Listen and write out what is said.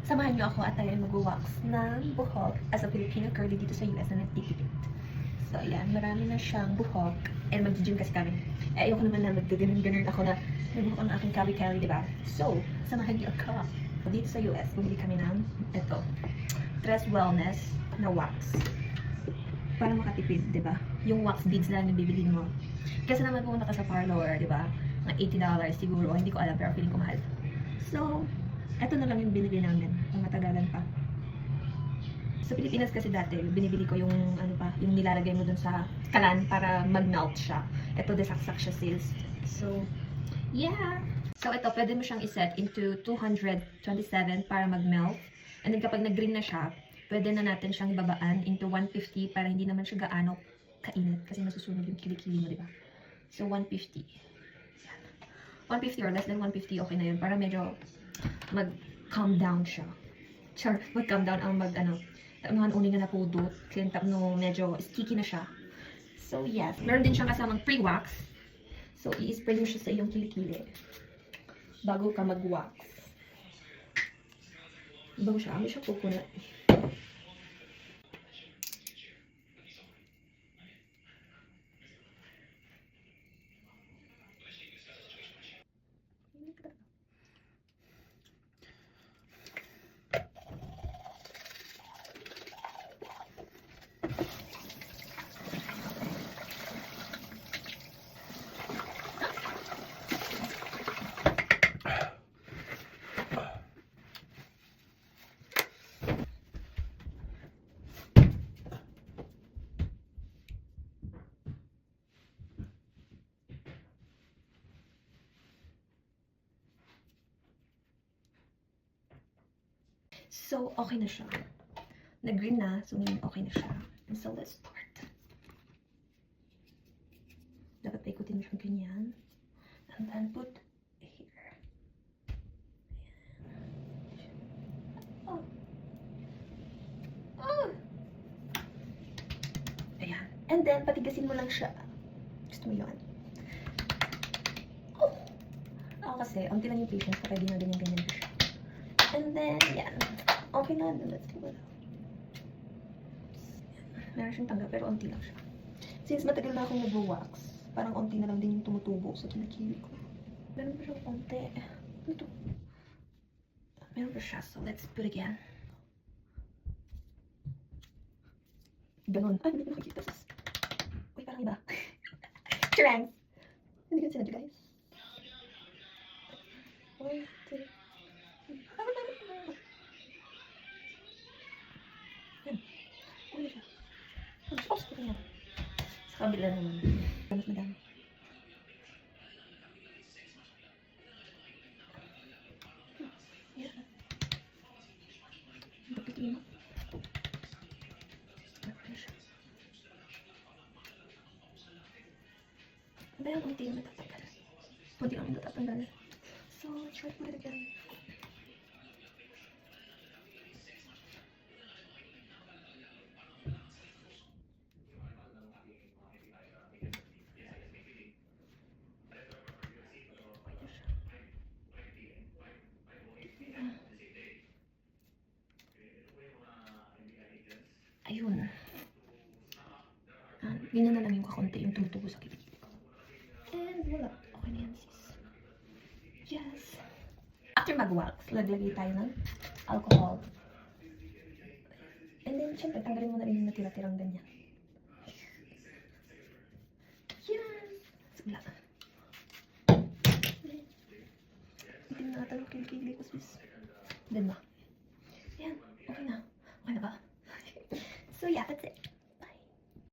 Samahan niyo ako at tayo ay mag-wax ng buhok as a Filipino curly dito sa US na nagtitipid. So, ayan, marami na siyang buhok. And mag-gym kasi kami. Eh, ayoko naman na mag-ganun-ganun ako na nagbuhok ang aking kabi-kali, diba? So, samahan niyo ako. Dito sa US, bumili kami ng ito, Tres Wellness na wax. Para makatipid, diba? Yung wax beads lang yung bibilin mo. Kasi naman pumunta ka sa parlor, diba? Na $80 siguro, hindi ko alam, pero feeling ko mahal. So, eto na lang yung binili namin, ang matagalan pa. Sa Pilipinas kasi dati, binibili ko yung ano pa, yung nilalagay mo dun sa kalan para mag-melt siya. Ito, desaksak siya sales. So, yeah. So, ito, pwede mo siyang iset into 227 para mag-melt. And then, kapag nag-green na siya, pwede na natin siyang ibabaan into 150 para hindi naman siya gaano kainit kasi masusunog yung kilikili mo, diba? So, 150. Yan. 150 or less than 150, okay na yun. Para medyo mag-calm down siya. Char, mag-calm down ang mag-ano. Mga uning na napudot. Kasi no, medyo sticky na siya. So, yes. Meron din siyang kasamang pre-wax. So, i-spray mo siya sa iyong kilikili. Bago ka mag-wax. Bago siya. Ano siya coconut. So, okay na siya. Nag-green na, so meaning okay na siya. And so, let's start. Dapat paikutin mo siyang ganyan. And then put here. Oh. Oh. Ayan. And then, patigasin mo lang siya. Gusto mo yun? Oh. Ako kasi, ang lang yung patience ko, kaya di na ganyan-ganyan siya. And then, yan. Okay na, let's do it. Meron siyang tangga, pero onti lang siya. Since matagal na akong nag-wax, parang onti na lang din yung tumutubo sa kilikili ko. Meron pa siyang onti. Ano to? Meron pa siya, so let's put again. Ganon. Ay, hindi ko nakikita. Uy, parang iba. Charang! Hindi ko sinadyo, guys. Uy, sige. Uy, siya. Tapos ko yan. Sa kabila naman. Mas madami. Yan. Pagkitin mo. Ba yung unti yung natatanggal? Unti lang yung natatanggal. So, try to put it again. Ayun. Ganyan na lang yung kakunti yung tumutubo sa kilikili ko. And wala. Okay na yan, sis. Yes. After mag-wax, laglagay tayo ng alcohol. And then, syempre, tanggalin mo na rin yung natira-tirang ganyan. Yes! Wala. Itim na ata yung kilikili ko, sis. Then ba? Yan. Okay na. Okay na ba? So yeah, that's it.